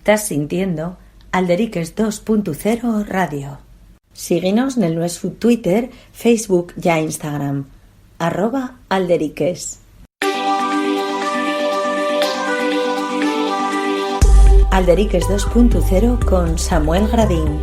Estás sintiendo Alderiques 2.0 Radio. Síguenos en nuestro Twitter, Facebook y Instagram. @Alderiques. Alderiques 2.0 con Samuel Gradín.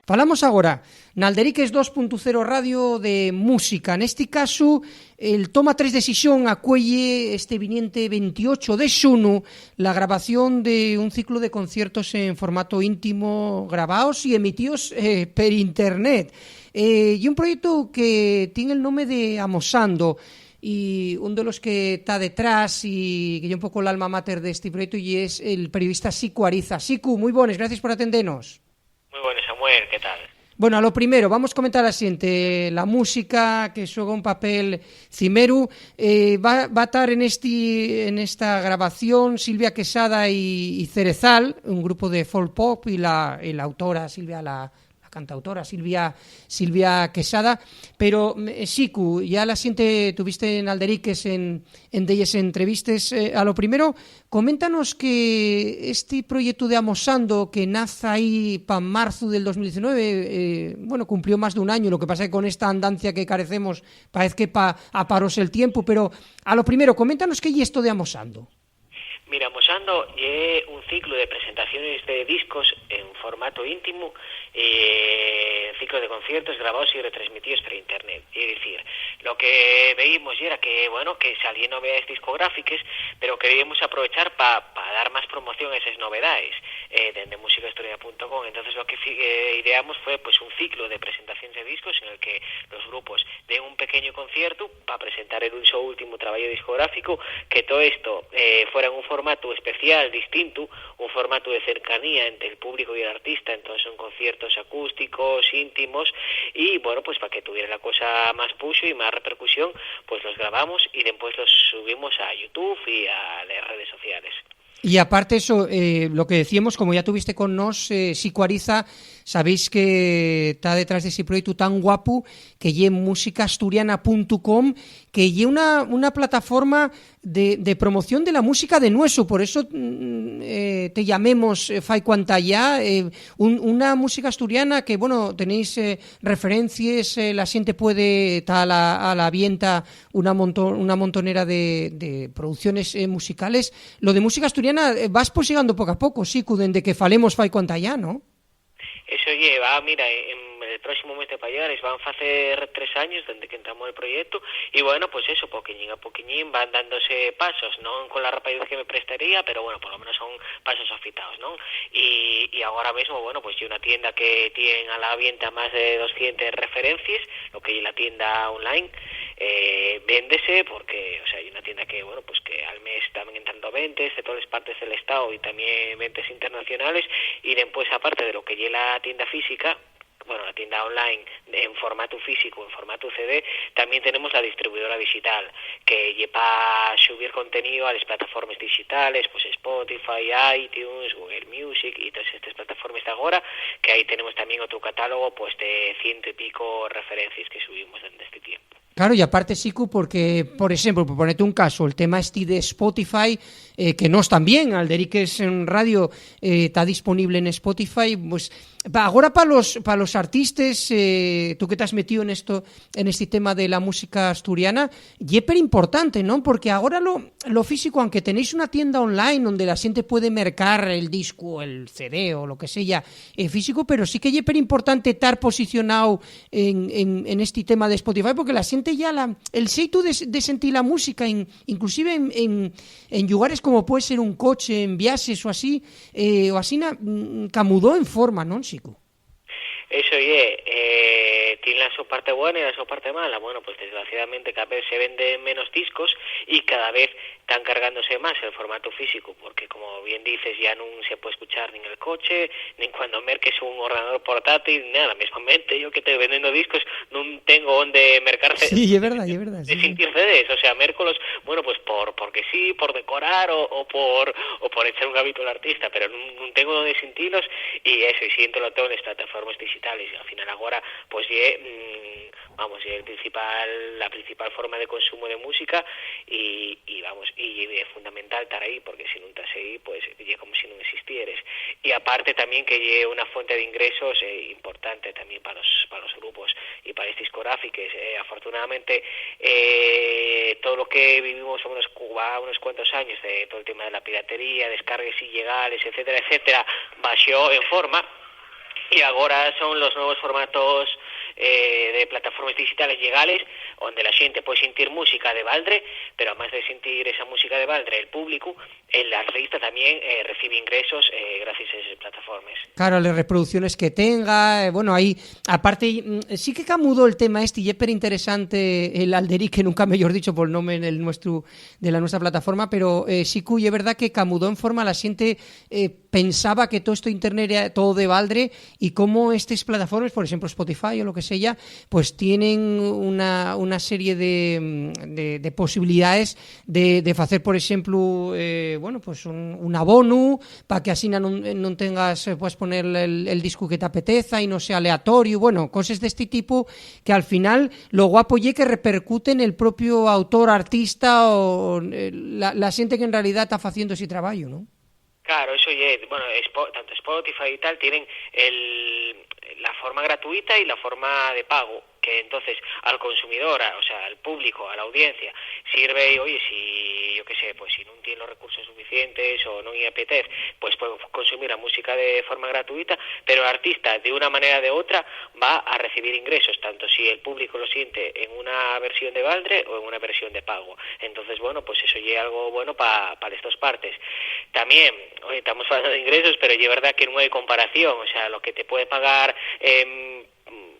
Falamos agora na Alderiques 2.0 Radio de música. Neste caso, el Toma 3 Decisión acuelle este viniente 28 de xuno la grabación de un ciclo de conciertos en formato íntimo grabados e emitidos per internet. E un proxecto que tiene el nome de Amosando, y un de los que está detrás y que es un poco el alma mater de este proyecto y es el periodista Sicu Ariza. Sicu, muy buenas, gracias por atendernos. Muy buenas, Samuel, ¿qué tal? Bueno, a lo primero, vamos a comentar la siguiente. La música que juega un papel cimeru va a estar en esta grabación Silvia Quesada y Cerezal, un grupo de folk pop, y la autora Silvia, la cantautora Silvia Quesada. Pero, Sicu, ya la siguiente tuviste en Alderiques en delles entrevistas. A lo primero, coméntanos que este proyecto de Amosando, que nace ahí para marzo del 2019, cumplió más de un año. Lo que pasa es que con esta andancia que carecemos parece que aparos el tiempo, pero a lo primero, coméntanos qué es esto de Amosando. Mira, Amosando es un ciclo de presentaciones de discos en formato íntimo, ciclo de conciertos grabados y retransmitidos por internet. Es decir, lo que veíamos era que, que salían novedades discográficas, pero queríamos aprovechar para dar más promoción a esas novedades desde musicahistoria.com. Entonces lo que ideamos fue pues un ciclo de presentaciones de discos en el que los grupos den un pequeño concierto para presentar el su último trabajo discográfico, que todo esto fuera en un formato especial, distinto, un formato de cercanía entre el público y el artista. Entonces son conciertos acústicos, íntimos, y pues para que tuviera la cosa más push y más repercusión, pues los grabamos y después los subimos a YouTube y a las redes sociales. Y aparte eso, lo que decíamos, como ya tuviste con nos, Sicu Ariza, sabéis que está detrás de ese proyecto tan guapo que lle musicaasturiana.com, que lle una plataforma de promoción de la música de nuestro, por eso te llamemos Fai Cuantallá, una música asturiana que, tenéis referencias, la gente puede estar a la vienta una montonera de producciones musicales. Lo de música asturiana vas posigando poco a poco, Sicu, dende que falemos Fai Cuantallá, ¿no? Eso lleva, mira, en el próximo mes de Pallares van a hacer 3 años desde que entramos el proyecto, y pues eso, poquillín a poquillín van dándose pasos, no con la rapidez que me prestaría, pero por lo menos son pasos afitados, ¿no? Y ahora mismo, pues hay una tienda que tiene a la venta más de 200 referencias, lo que hay la tienda online, véndese porque, hay una tienda que, pues que al mes también entrando ventas de todas las partes del estado y también ventas internacionales, y después aparte de lo que hay la tienda física, la tienda online en formato físico, en formato CD, también tenemos la distribuidora digital, que lleva a subir contenido a las plataformas digitales, pues Spotify, iTunes, Google Music y todas estas plataformas de ahora, que ahí tenemos también otro catálogo pues de 100 y pico referencias que subimos desde este tiempo. Claro, y aparte, Sicu, porque, por ejemplo, por ponerte un caso, el tema de Spotify, que nos también, Alderiques en Radio, está disponible en Spotify, pues, ahora para los artistas, tú que te has metido en este tema de la música asturiana, y es importante, ¿no? Porque ahora lo físico, aunque tenéis una tienda online donde la gente puede mercar el disco, el CD o lo que sea, físico, pero sí que es importante estar posicionado en este tema de Spotify, porque la gente ya el xeito de sentir la música, inclusive en lugares como puede ser un coche, en viajes o así, camudó en forma, ¿no, Sicu? Eso tiene la su parte buena y la su parte mala. Pues desgraciadamente cada vez se venden menos discos y cada vez están cargándose más el formato físico, porque como bien dices, ya no se puede escuchar ni en el coche, ni cuando merques un ordenador portátil, nada. Mismamente yo que estoy vendiendo discos no tengo donde mercarse. Sí, es verdad. De sentir CDs, mércolos, pues porque sí, por decorar o por echar un gabito al artista, pero no tengo donde sentirlos, y eso, y siento lo tengo en las plataformas digitales. digitales. Al final agora, pues vamos, é la principal forma de consumo de música e é fundamental estar aí, porque se non estás aí, pues é como se non existieres. E aparte tamén que é unha fonte de ingresos importante tamén para los grupos e para as discográficas. Afortunadamente, todo lo que vivimos unos cuantos años de todo el tema de la piratería, descargas ilegales, etcétera, etcétera, bajó en forma, y ahora son los nuevos formatos de plataformas digitales legales, donde la gente puede sentir música de Valdre, pero además de sentir esa música de Valdre, el público, el artista también recibe ingresos gracias a esas plataformas. Claro, las reproducciones que tenga, bueno, ahí, aparte, sí que camudó el tema y es pero interesante el Alderique, nunca mejor dicho por el nombre de la nuestra plataforma, pero sí que es verdad que camudó en forma, la gente pensaba que todo esto internet era todo de Valdre, y cómo estas plataformas, por ejemplo Spotify o lo que sea, pues tienen una serie de posibilidades de hacer, por ejemplo, bueno, pues un abono para que así no tengas, puedes poner el disco que te apeteza y no sea aleatorio, bueno, cosas de este tipo que al final lo guapo y que repercute en el propio autor, artista o la gente que en realidad está haciendo ese trabajo, ¿no? Claro, eso ya, bueno, tanto Spotify y tal tienen la forma gratuita y la forma de pago, que entonces al consumidor, o sea, al público, a la audiencia, sirve, y oye, si, yo qué sé, pues si no tiene los recursos suficientes o no le apetece, pues puede consumir la música de forma gratuita, pero el artista, de una manera o de otra, va a recibir ingresos, tanto si el público lo siente en una versión de Valdre o en una versión de pago. Entonces, bueno, pues eso ya es algo bueno para las dos partes. También, oye, estamos hablando de ingresos, pero es verdad que no hay comparación, o sea, lo que te puede pagar,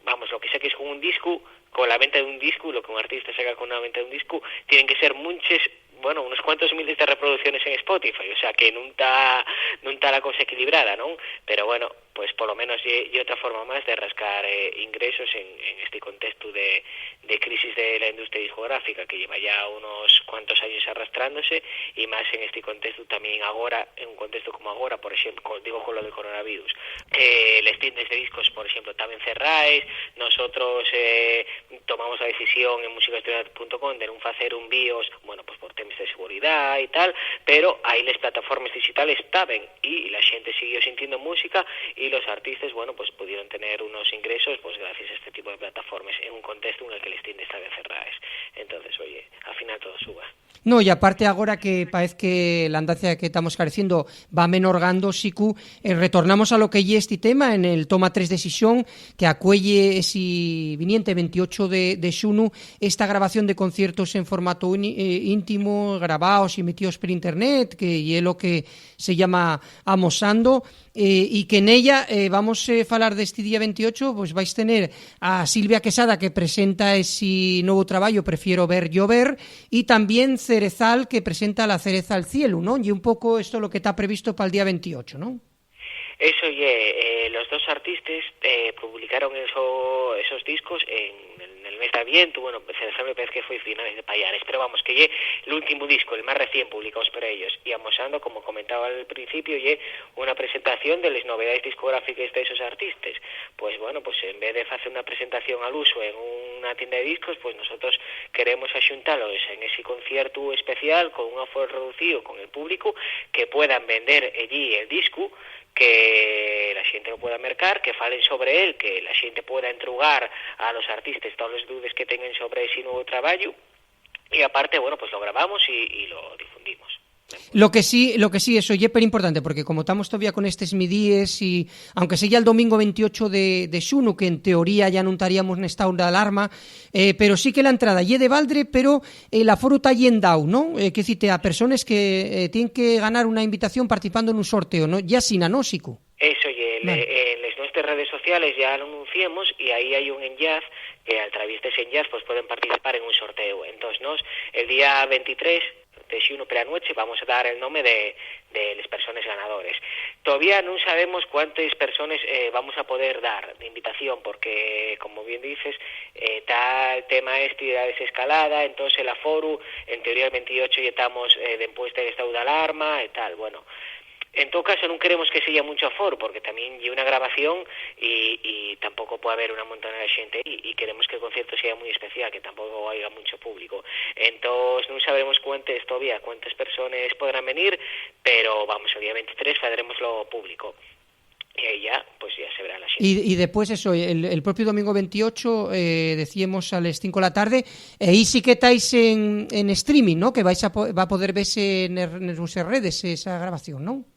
vamos, lo que saques con un disco, con la venta de un disco, lo que un artista saca con una venta de un disco, tienen que ser unos cuantos miles de reproducciones en Spotify, o sea que no está la cosa equilibrada, ¿no? Pero bueno, pues por lo menos y otra forma más de rascar ingresos en este contexto de crisis de la industria discográfica que lleva ya unos cuantos años arrastrándose, y más en este contexto también ahora, en un contexto como ahora, por ejemplo, digo con lo del coronavirus, las tiendas de discos, por ejemplo, también cerráis. Nosotros tomamos la decisión en musicastudiantes.com de no hacer un BIOS, bueno, pues por temas de seguridad y tal, pero ahí las plataformas digitales estaban y la gente siguió sintiendo música, y los artistas, bueno, pues pudieron tener unos ingresos pues gracias a este tipo de plataformas en un contexto en el que las tiendas estaban cerradas. Entonces, oye, al final todo suba. No, y aparte ahora que parece que la andancia que estamos careciendo va menorgando, Sicu, retornamos a lo que ya este tema en el toma 3 decisión que acuelle ese viniente 28 de xunu esta grabación de conciertos en formato íntimo, grabados y metidos por internet, que es lo que se llama Amosando, y que en ella vamos a falar de este día 28, pues vais a tener a Silvia Quesada, que presenta ese nuevo trabajo Prefiero ver llover, y también Cerezal, que presenta La cereza al cielo, ¿no? Y un poco esto lo que está previsto para el día 28, ¿no? Eso los dos artistas publicaron esos discos en el mes de Aviento. Bueno, Cerezal me parece que fue finales de Payares, pero vamos, que el último disco, el más recién publicados por ellos, y Amosando, como comentaba al principio, una presentación de las novedades discográficas de esos artistas. Pues bueno, pues en vez de hacer una presentación al uso en una tienda de discos, pues nosotros queremos axuntarlos en ese concierto especial con un aforo reducido con el público, que puedan vender allí el disco, que la gente lo pueda mercar, que falen sobre él, que la gente pueda entrugar a los artistas todas las dudas que tengan sobre ese nuevo trabajo, y aparte, bueno, pues lo grabamos y lo difundimos. Lo que sí, eso es súper importante, porque como estamos todavía con estos midíes, y aunque sea el domingo 28 de xunu, que en teoría ya no estaríamos en estado de alarma, pero sí que la entrada es de Valdre, pero el aforo está yendao, ¿no? Que cite a personas que tienen que ganar una invitación participando en un sorteo, ¿no? Ya sin anósico. Eso, en las nuestras redes sociales ya lo anunciamos, y ahí hay un enlace que a través de ese enlace pues pueden participar en un sorteo. Entonces, el día 23 de xunu por la noche vamos a dar el nombre de las personas ganadores. Todavía no sabemos cuántas personas vamos a poder dar de invitación, porque, como bien dices, está el tema de la desescalada, entonces el aforo, en teoría el 28 ya estamos después del estado de alarma y tal. Bueno, En todo caso, non queremos que sella mucho aforo, porque tamén lle unha grabación e tampouco pode haber unha montona de xente e queremos que o concerto sea moi especial, que tampouco haya mucho público. Entón, non saberemos todavía cuántas personas podrán venir, pero vamos, el día 23 faremoslo público. Y ahí ya, pues ya se verá la gente. Y después eso, el propio domingo 28, decíamos a las 5 de la tarde, ahí sí que estáis en streaming, ¿no? Que va a poder verse en vuestras redes esa grabación, ¿no?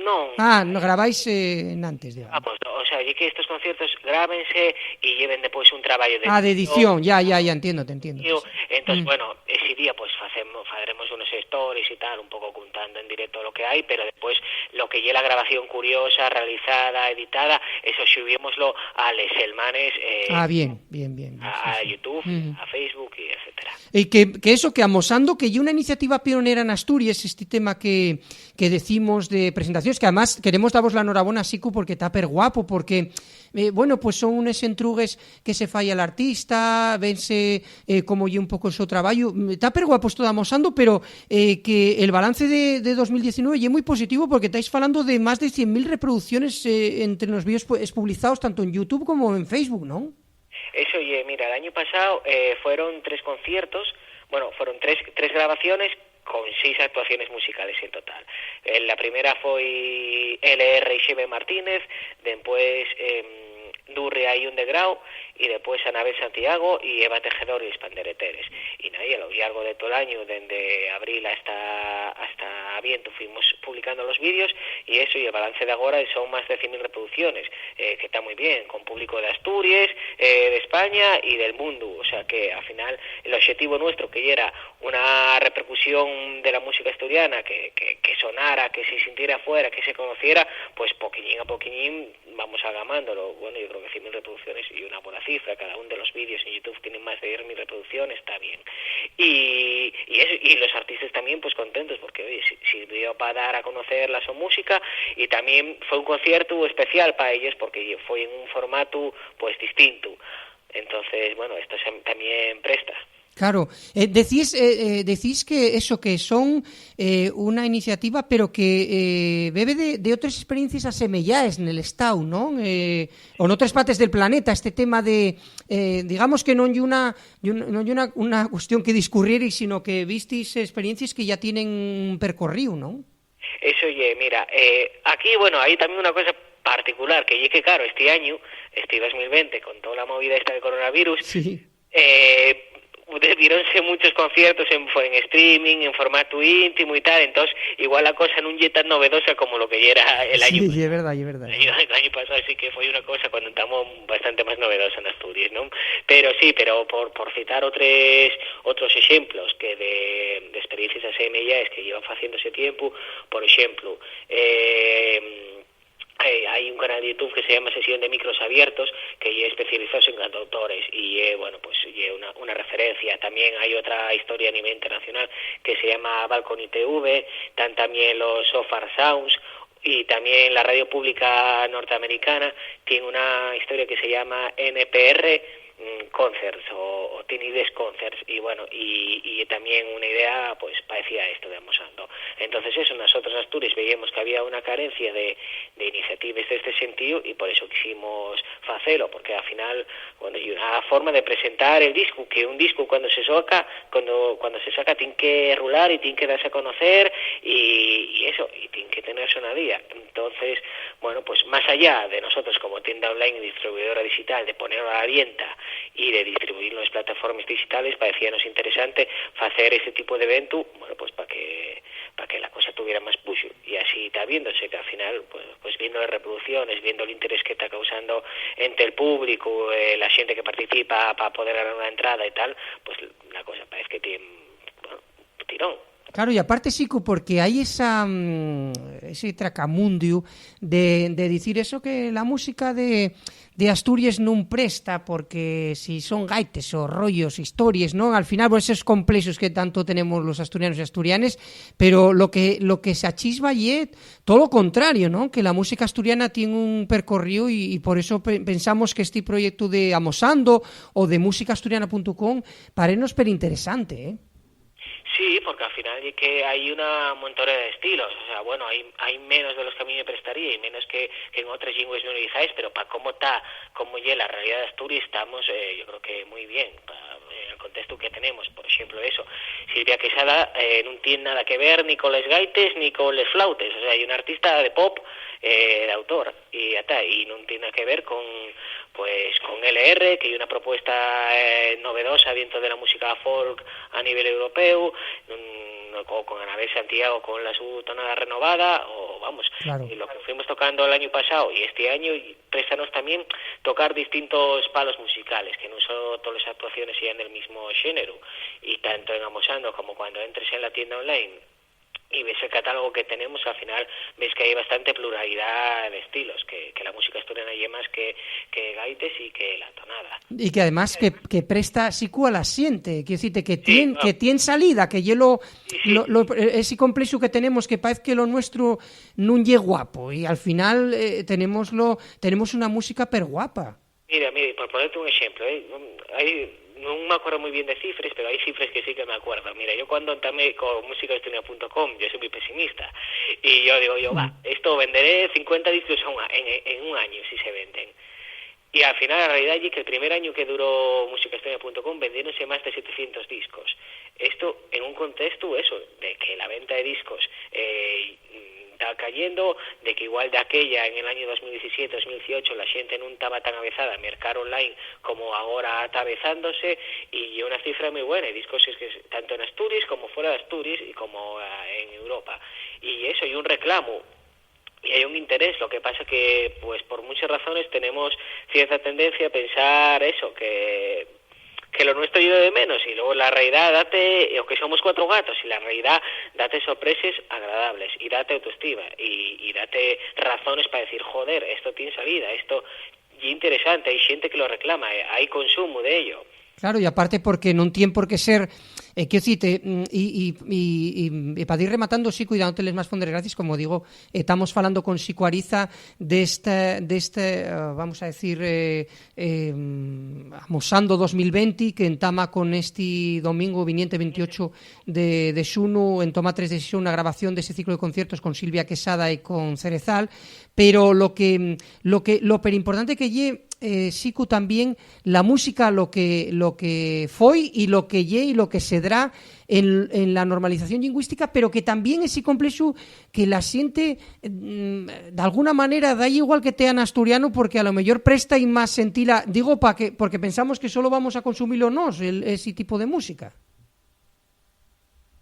No. Ah, no grabáis antes, digamos. Pues, o sea, y que estos conciertos grábense y lleven después un trabajo de edición, ya entiendo, te entiendo. Entonces, bueno, ese día pues haremos unos stories y tal, un poco contando en directo lo que hay, pero después lo que lleva la grabación curiosa, realizada, editada, eso subímoslo a Les Selmanes, bien. A YouTube, a Facebook y etcétera. Y que eso, que amosando que hay una iniciativa pionera en Asturias, este tema que decimos de presentaciones, que además queremos daros la enhorabuena, Sicu, porque está per guapo, porque bueno, pues son unos entrugues que se falla el artista, vense como y un poco el su trabajo, está per guapo esto de amosando, pero que el balance de 2019 es muy positivo, porque estáis hablando de más de 100.000 reproducciones entre los vídeos publicados tanto en YouTube como en Facebook, ¿no? Eso, mira, el año pasado fueron 3 conciertos, bueno, fueron tres grabaciones con 6 actuaciones musicales en total. La primera foi LR y Xeve Martínez, después Durria y Undegrau, y después Anabel Santiago y Eva Tejedor y los Pandereteres. Y a lo largo de todo el año, desde abril hasta aviento, fuimos publicando los vídeos, y eso, y el balance de ahora son más de 100.000 reproducciones, que está muy bien, con público de Asturias, de España y del mundo. O sea que al final el objetivo nuestro, que era una repercusión de la música asturiana, que sonara, que se sintiera afuera, que se conociera, pues poquillín a poquillín vamos agamándolo. Bueno, yo creo que 100.000 reproducciones y una buena cifra, cada uno de los vídeos en YouTube tienen más de 10.000 reproducciones, está bien. Y los artistas también pues contentos, porque oye, sirvió para dar a conocer la su música, y también fue un concierto especial para ellos, porque fue en un formato pues distinto. Entonces, bueno, esto también presta. Claro, decís que eso, que son una iniciativa, pero que bebe de otras experiencias asemelladas en el Estado, ¿no? O en otras partes del planeta, este tema de, digamos que no hay una cuestión que discurrir, sino que visteis experiencias que ya tienen un percorrido, ¿no? Eso, mira, aquí, bueno, hay también una cosa particular, que claro, este año, este 2020, con toda la movida esta del coronavirus, sí. Dieronse muchos conciertos en streaming, en formato íntimo y tal, entonces igual la cosa no es tan novedosa como lo que era el año pasado. Sí, es verdad. El año pasado sí que fue una cosa cuando estamos bastante más novedosa en Asturias, ¿no? Pero sí, por citar otros ejemplos que de experiencias asemelladas que llevan haciendo ese tiempo, por ejemplo, hay un canal de YouTube que se llama Sesión de Micros Abiertos, que es especializado en cantautores, y bueno, pues una referencia. También hay otra historia a nivel internacional que se llama Balcony TV, están también los Sofar Sounds, y también la radio pública norteamericana tiene una historia que se llama NPR Concerts o Tiny Desk Concerts, y bueno, y también una idea pues parecía esto de Amosando. Entonces eso, nosotros Asturias veíamos que había una carencia de iniciativas de este sentido, y por eso quisimos hacerlo, porque al final, bueno, hay una forma de presentar el disco, que un disco cuando se saca tiene que rular y tiene que darse a conocer, y eso, y tiene que tener sonadía. Entonces, bueno, pues más allá de nosotros como tienda online y distribuidora digital, de ponerlo a la venta y de distribuirlo en las plataformas digitales, parecíanos interesante hacer ese tipo de evento, bueno, pues para que la cosa tuviera más push, y así está viéndose que al final, pues viendo las reproducciones, viendo el interés que está causando entre el público, la gente que participa para poder ganar una entrada y tal, pues la cosa parece que tiene, bueno, tirón. Claro, y aparte, Sicu, porque hay ese tracamundio de decir eso, que la música de Asturias non presta, porque si son gaites o rollos, historias, ¿no? Al final, pues esos complejos que tanto tenemos los asturianos y asturianes, pero lo que se achisba y es todo lo contrario, ¿no? Que la música asturiana tiene un percorrido, y por eso pensamos que este proyecto de Amosando o de musicaasturiana.com parenos per interesante, ¿eh? Sí, porque al final es que hay una montona de estilos, o sea, bueno, hay menos de los que a mí me prestaría y menos que en otras lenguas minorizadas, pero para cómo está, cómo ya la realidad de Asturias estamos, yo creo que muy bien, en el contexto que tenemos, por ejemplo, eso. Silvia Quesada no tiene nada que ver ni con les gaites ni con les flautes, o sea, hay un artista de pop, de autor, y no tiene nada que ver con LR, que hay una propuesta novedosa dentro de la música folk a nivel europeo, o con Anabel Santiago con la su tonada renovada, o vamos, claro. Y lo que fuimos tocando el año pasado y este año, y préstanos también tocar distintos palos musicales, que no son todas las actuaciones sean del mismo género, y tanto en Amosando como cuando entres en la tienda online y ves el catálogo que tenemos, al final ves que hay bastante pluralidad de estilos, que la música asturiana hay más que gaites y que la tonada. Y que además que presta sicu a la siente, quiero decirte que sí, tiene salida, que ese complejo que tenemos que parece que lo nuestro non lle guapo y al final tenemos una música per guapa. Mira, por ponerte un ejemplo, no me acuerdo muy bien de cifras, pero hay cifras que sí que me acuerdo. Mira, yo cuando entamé con musicaestunia.com, yo soy muy pesimista, y yo digo, esto venderé 50 discos en un año, si se venden. Y al final, la realidad es que el primer año que duró musicaestunia.com vendieronse más de 700 discos. Esto en un contexto, eso, de que la venta de discos está cayendo, de que igual de aquella en el año 2017-2018 la gente no estaba tan avezada a mercar online como ahora está avezándose, y una cifra muy buena, y discos es que tanto en Asturias como fuera de Asturias y como en Europa. Y eso, y un reclamo y hay un interés, lo que pasa que pues por muchas razones tenemos cierta tendencia a pensar eso, que lo nuestro ayuda de menos, y luego la realidad date, o que somos cuatro gatos, y la realidad date sorpresas agradables, y date autoestima, y date razones para decir, joder, esto tiene salida, esto es interesante, hay gente que lo reclama, hay consumo de ello. Claro, y aparte porque non tiene por qué ser, quiero decirte, y para ir rematando, sí, cuidándoteles más fondes gracias, como digo, estamos falando con Sico Ariza de este vamos a decir, Amosando 2020, que entama con este domingo viniente 28 de xunu, en toma 3 de xunu, una grabación de ese ciclo de conciertos con Silvia Quesada y con Cerezal, pero lo importante que lle Sicu también la música lo que foi y lo que lle y lo que se dará en la normalización lingüística, pero que también es complexo que la siente de alguna manera da igual que tean asturiano, porque a lo mejor presta y más sentila, digo porque pensamos que solo vamos a consumirlo ese tipo de música.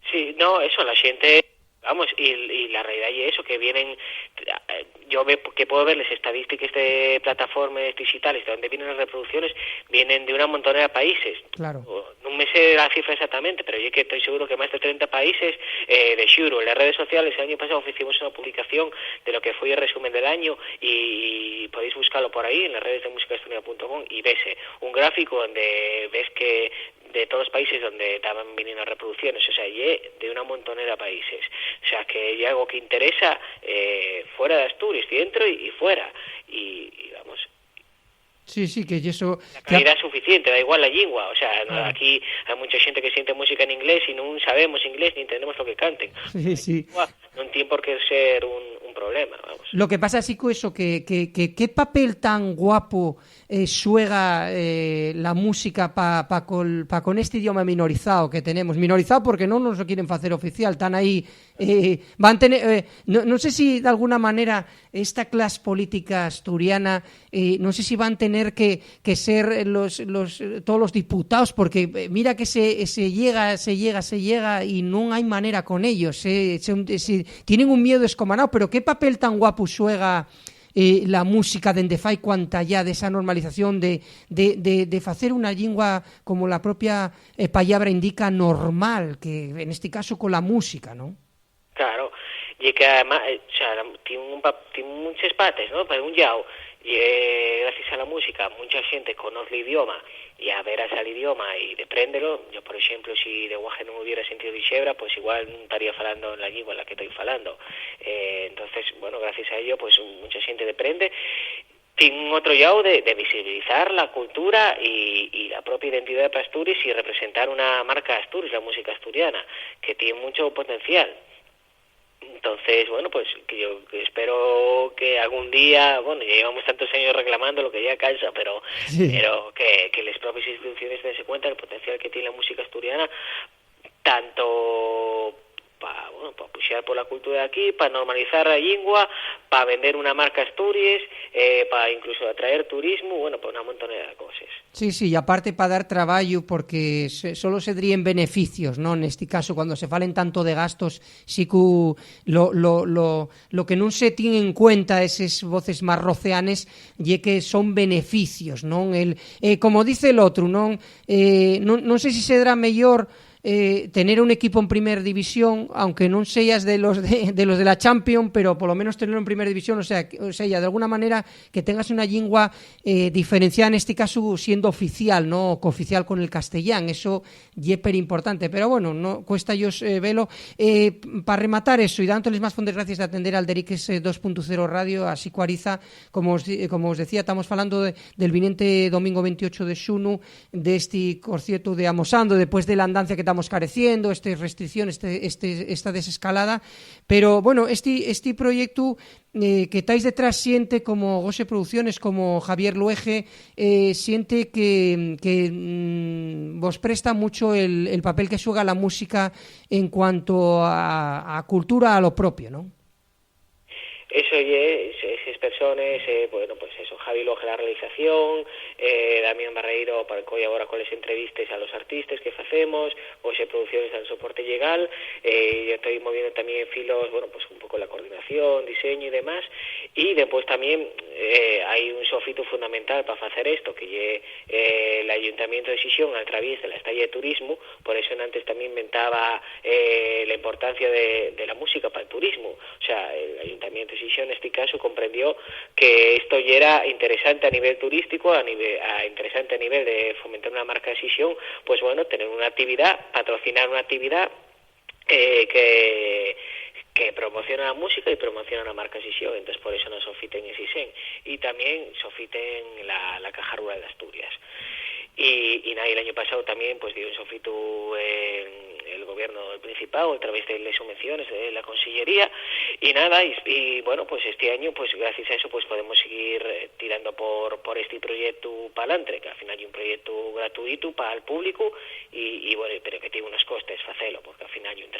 Sí, no, eso, la gente, vamos, y la realidad es eso, que vienen, yo que puedo ver las estadísticas de plataformas digitales de donde vienen las reproducciones, vienen de una montonera de países. Claro. No me sé la cifra exactamente, pero yo que estoy seguro que más de 30 países de xuro. En las redes sociales el año pasado hicimos una publicación de lo que fue el resumen del año, y podéis buscarlo por ahí en las redes de musicaestunia.com, y ves un gráfico donde ves que de todos los países donde estaban viniendo reproducciones, o sea, de una montonera de países, o sea, que hay algo que interesa fuera de Asturias, dentro y fuera, y vamos. Sí, que eso... La calidad es suficiente, da igual la lengua, o sea, aquí hay mucha gente que siente música en inglés y no sabemos inglés ni entendemos lo que canten. Sí. No tiene por qué ser un problema, vamos. Lo que pasa, sí, eso, que qué papel tan guapo suega la música con este idioma minorizado que tenemos. Minorizado porque no nos lo quieren hacer oficial, están ahí... van tener, no sé si de alguna manera esta clase política asturiana, no sé si van a tener que ser todos los diputados, porque mira que se llega y no hay manera con ellos, tienen un miedo escomanado, pero qué papel tan guapo suega la música dende fai cuanta ya de esa normalización de facer una lingua, como la propia palabra indica, normal, que en este caso con la música, ¿no? Claro, y que además, o sea, tiene muchas partes, ¿no? Para un lado, gracias a la música, mucha gente conoce el idioma y a ver al idioma y depréndelo. Yo, por ejemplo, si de Guaje no hubiera sentido de xebra, pues igual no estaría falando en la lengua en la que estoy falando. Entonces, bueno, gracias a ello, pues mucha gente deprende. tiene otro lado de visibilizar la cultura y la propia identidad de Asturias y representar una marca Asturias, la música asturiana, que tiene mucho potencial. Entonces, bueno, pues que yo espero que algún día, bueno, ya llevamos tantos años reclamando, lo que ya cansa, pero que las propias instituciones den cuenta del potencial que tiene la música asturiana, tanto para puxar por la cultura de aquí, para normalizar la lengua, para vender una marca Asturias, para incluso atraer turismo, bueno, para una montonera de cosas. Sí, y aparte para dar traballo, porque solo se dirían beneficios, non? Neste caso, cuando se falen tanto de gastos, sí que lo que non se tiene en cuenta esas voces máis roceanes é que son beneficios, non? Como dice el outro, non sei se será mellor tener un equipo en primer división, aunque non seas de los de la Champions, pero por lo menos tenerlo en primer división, o sea, de alguna manera que tengas una lingua diferenciada, en este caso siendo oficial, no cooficial con el castellán, eso é per importante, pero bueno, no cuesta ellos velo. Para rematar eso, y dándoles más fondes gracias de atender al Alderiques 2.0 Radio, así Cuariza, como os decía, estamos falando del vinente domingo 28 de xunu, de este concierto de Amosando, después de la andancia que estamos careciendo, esta restricción, esta desescalada, pero bueno, este proyecto que estáis detrás siente como Gose Producciones, como Javier Luege, siente que vos presta mucho el papel que juega la música en cuanto a cultura, a lo propio, ¿no? Eso esas personas, bueno, pues eso, Javi Loge la realización, Damián Barreiro para colaborar con las entrevistas a los artistas que hacemos, Gose Producciones al soporte legal, yo estoy moviendo también filos, bueno, pues un poco la coordinación, diseño y demás, y después también hay un sofito fundamental para hacer esto, que el Ayuntamiento de Xixón a través de la Estalla de Turismo, por eso antes también inventaba la importancia de la música para el turismo, o sea, el Ayuntamiento de Xixón en este caso comprendió que esto ya era interesante a nivel turístico, interesante a nivel de fomentar una marca de Xixón, pues bueno, tener una actividad, patrocinar una actividad que promociona la música y promociona la marca Xixón, entonces por eso nos sofiten en Xixén y también sofiten la Caja Rural de Asturias. Y nada, el año pasado también pues dio un sofito el gobierno del Principado a través de las subvenciones de la Consellería y nada, y bueno, pues este año pues gracias a eso pues podemos seguir tirando por este proyecto para adelante, que al final hay un proyecto gratuito para el público y bueno, pero que tiene unos costes facelo, porque al final hay un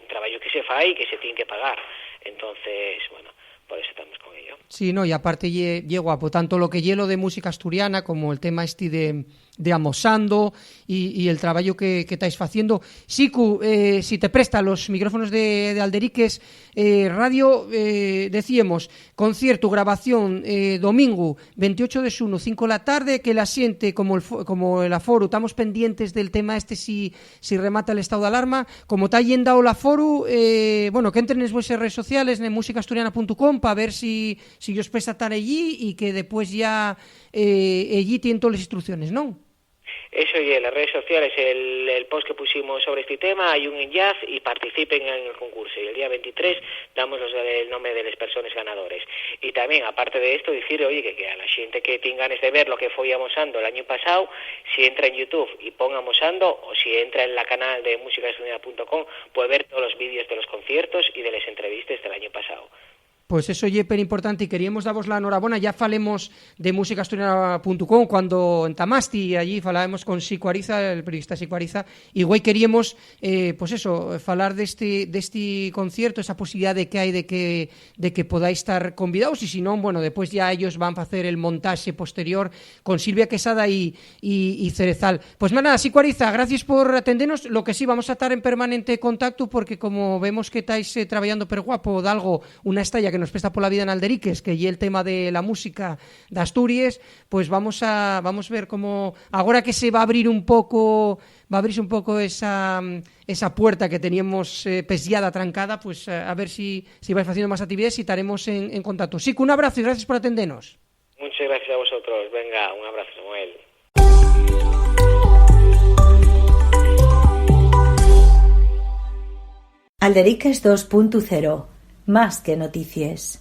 trabajo que se fa y que se tiene que pagar, entonces bueno, por eso estamos con ello. Sí, no, y aparte lle guapo, tanto lo que hielo de música asturiana como el tema de Amosando y el trabajo que estáis haciendo. Sicu, si te presta los micrófonos de Alderiques Radio, decíamos, concierto, grabación, domingo 28 de xunu, 5 de la tarde, que la siente como el aforo, estamos pendientes del tema si remata el estado de alarma, como está yendo el aforo, bueno, que entren en vuestras redes sociales, en musicaasturiana.com, para ver si os presta estar allí y que después ya allí tienen todas las instrucciones, ¿no? Eso y en las redes sociales, el post que pusimos sobre este tema, hay un enlace y participen en el concurso. Y el día 23 damos el nombre de las personas ganadores. Y también, aparte de esto, decir, oye, que a la gente que tenga ganas de ver lo que fue Amosando el año pasado, si entra en YouTube y ponga Amosando, o si entra en la canal de musicaasturiana.com, puede ver todos los vídeos de los conciertos y de las entrevistas del año pasado. Pues eso é per importante, y queríamos daros la enhorabuena. Ya falemos de musicaasturiana.com cuando entamaste, allí falábamos con Sicu Ariza, el periodista Sicu Ariza, y güey queríamos pues eso, falar de este concierto, esa posibilidad de que hai de que podáis estar convidados, y si non, bueno, después ya ellos van a hacer el montaje posterior con Silvia Quesada y Cerezal. Pues nada, Sicu Ariza, gracias por atendernos. Lo que sí, vamos a estar en permanente contacto, porque como vemos que estáis trabajando per guapo de algo, una estalla que nos presta por la vida en Alderiques, que y el tema de la música de Asturias, pues vamos a ver cómo ahora que se va a abrir un poco, esa puerta que teníamos pesiada, trancada, pues a ver si vais haciendo más actividades y estaremos en contacto. Sí, un abrazo y gracias por atendernos. Muchas gracias a vosotros. Venga, un abrazo, Samuel. Alderiques 2.0, más que noticias.